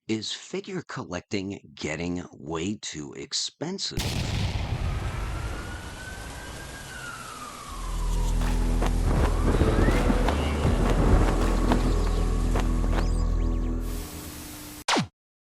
Is figure collecting getting way too expensive?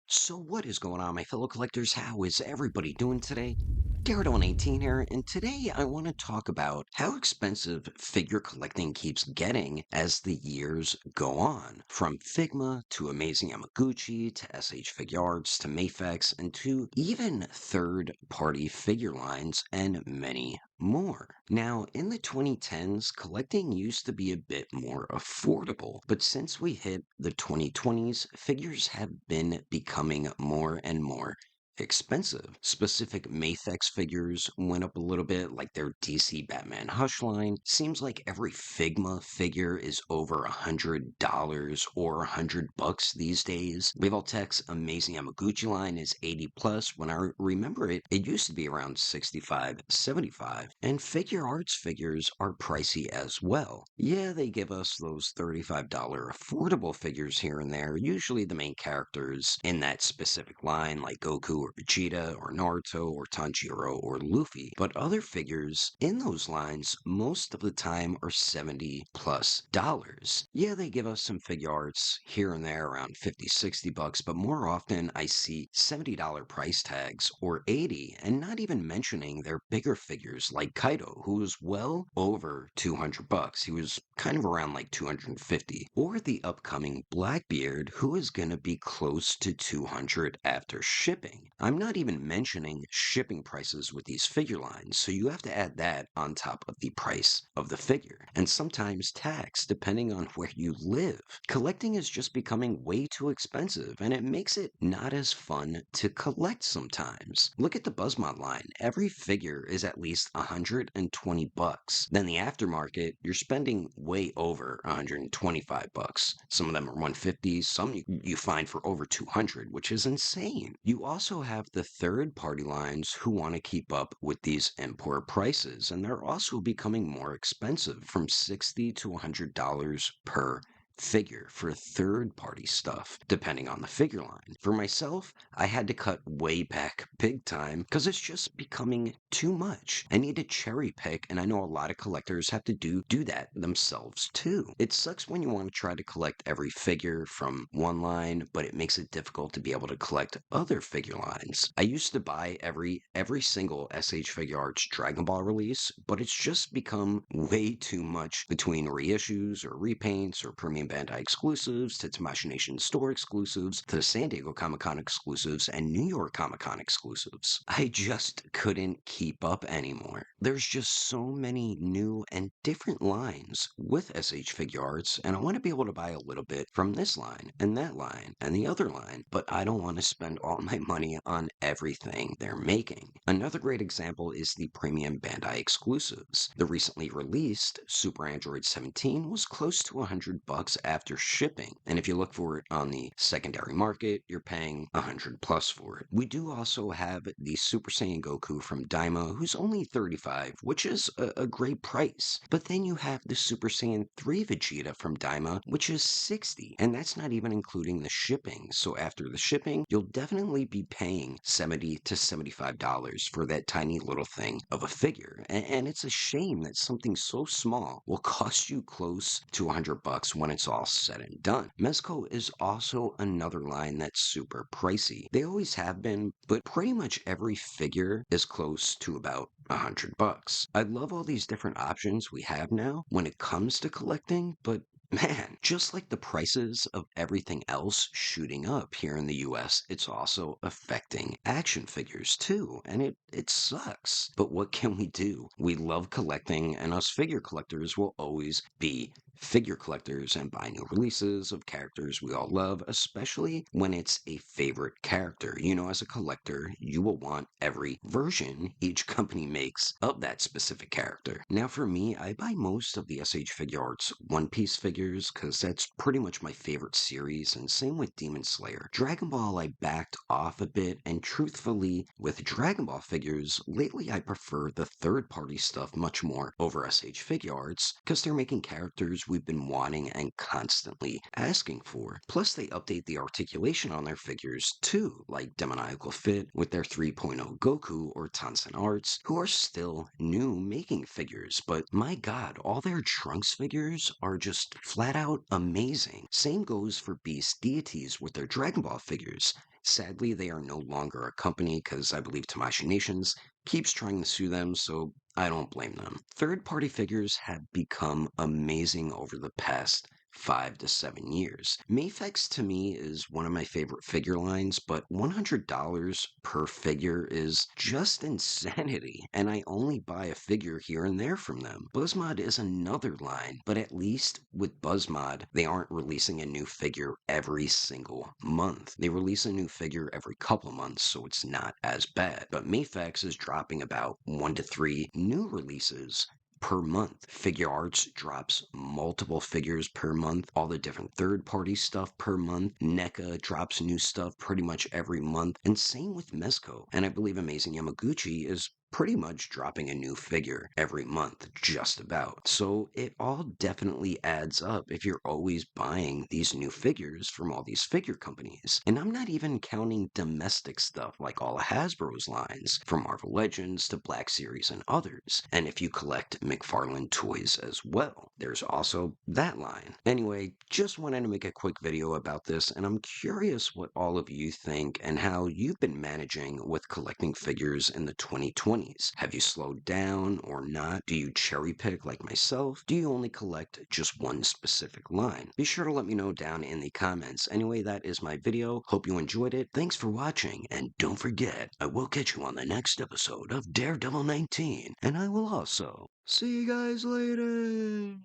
So what is going on, my fellow collectors? How is everybody doing today? Daredevil18 here, and today I want to talk about how expensive figure collecting keeps getting as the years go on. From Figma to Amazing Yamaguchi to SH Figure Arts to Mafex and to even third-party figure lines and many more. Now, in the 2010s, collecting used to be a bit more affordable, but since we hit the 2020s, figures have been becoming more and more expensive. Specific Mafex figures went up a little bit, like their DC Batman Hush line. Seems like every Figma figure is over $100 or $100 these days. Revoltech's Amazing Yamaguchi line is 80 plus. When I remember it, it used to be around 65, 75. And Figure Arts figures are pricey as well. Yeah, they give us those $35 affordable figures here and there, usually the main characters in that specific line, like Goku or Vegeta or Naruto or Tanjiro or Luffy. But other figures in those lines most of the time are 70 plus dollars. Yeah, they give us some figure arts here and there around 50, 60 bucks, but more often I see $70 price tags or 80, and not even mentioning their bigger figures like Kaido, who was well over 200 bucks. He was kind of around like 250. Or the upcoming Blackbeard, who is going to be close to 200 after shipping. I'm not even mentioning shipping prices with these figure lines, so you have to add that on top of the price of the figure, and sometimes tax depending on where you live. Collecting is just becoming way too expensive, and it makes it not as fun to collect sometimes. Look at the Buzzmod line. Every figure is at least 120 bucks. Then the aftermarket, you're spending way over 125 bucks. Some of them are 150, some you find for over 200, which is insane. You also have the third party lines who want to keep up with these import prices, and they're also becoming more expensive, from $60 to $100 per figure for third party stuff, depending on the figure line. For myself, I had to cut way back big time because it's just becoming too much. I need to cherry pick, and I know a lot of collectors have to do that themselves too. It sucks when you want to try to collect every figure from one line, but it makes it difficult to be able to collect other figure lines. I used to buy every single SH Figure Arts Dragon Ball release, but it's just become way too much between reissues or repaints or premium Bandai exclusives to Tamashii Nation store exclusives to San Diego Comic-Con exclusives and New York Comic-Con exclusives. I just couldn't keep up anymore. There's just so many new and different lines with SH Figure Arts, and I want to be able to buy a little bit from this line and that line and the other line, but I don't want to spend all my money on everything they're making. Another great example is the premium Bandai exclusives. The recently released Super Android 17 was close to 100 bucks after shipping, and if you look for it on the secondary market, you're paying 100 plus for it. We do also have the Super Saiyan Goku from Daima, who's only 35, which is a great price. But then you have the Super Saiyan 3 Vegeta from Daima, which is 60, and that's not even including the shipping. So after the shipping, you'll definitely be paying $70 to $75 for that tiny little thing of a figure. And it's a shame that something so small will cost you close to 100 bucks when it's all said and done. Mezco is also another line that's super pricey. They always have been, but pretty much every figure is close to about 100 bucks. I love all these different options we have now when it comes to collecting, but man, just like the prices of everything else shooting up here in the US, it's also affecting action figures too, and it sucks. But what can we do? We love collecting, and us figure collectors will always be figure collectors and buy new releases of characters we all love, especially when it's a favorite character. You know, as a collector, you will want every version each company makes of that specific character. Now, for me, I buy most of the SH Figure Arts One Piece figures because that's pretty much my favorite series, and same with Demon Slayer. Dragon Ball, I backed off a bit, and truthfully, with Dragon Ball figures, lately I prefer the third party stuff much more over SH Figure Arts because they're making characters we've been wanting and constantly asking for. Plus, they update the articulation on their figures too, like Demoniacal Fit with their 3.0 Goku or Tansen Arts, who are still new making figures, but my god, all their Trunks figures are just flat out amazing. Same goes for Beast Deities with their Dragon Ball figures. Sadly, they are no longer a company because I believe Tamashii Nations keeps trying to sue them, so I don't blame them. Third party figures have become amazing over the past 5 to 7 years. Mafex to me is one of my favorite figure lines, but $100 per figure is just insanity, and I only buy a figure here and there from them. Buzzmod is another line, but at least with Buzzmod, they aren't releasing a new figure every single month. They release a new figure every couple months, so it's not as bad. But Mafex is dropping about 1 to 3 new releases per month. Figure Arts drops multiple figures per month, all the different third-party stuff per month. NECA drops new stuff pretty much every month, and same with Mezco. And I believe Amazing Yamaguchi is pretty much dropping a new figure every month, just about. So it all definitely adds up if you're always buying these new figures from all these figure companies. And I'm not even counting domestic stuff like all of Hasbro's lines, from Marvel Legends to Black Series and others. And if you collect McFarlane toys as well, there's also that line. Anyway, just wanted to make a quick video about this, and I'm curious what all of you think and how you've been managing with collecting figures in the 2020s. Have you slowed down or not? Do you cherry pick like myself? Do you only collect just one specific line? Be sure to let me know down in the comments. Anyway, that is my video. Hope you enjoyed it. Thanks for watching, and don't forget, I will catch you on the next episode of Daredevil 19, and I will also see you guys later.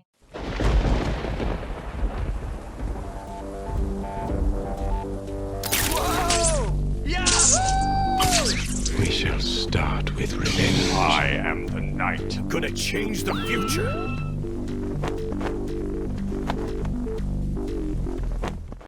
We shall start with revenge. I am the knight. Gonna change the future.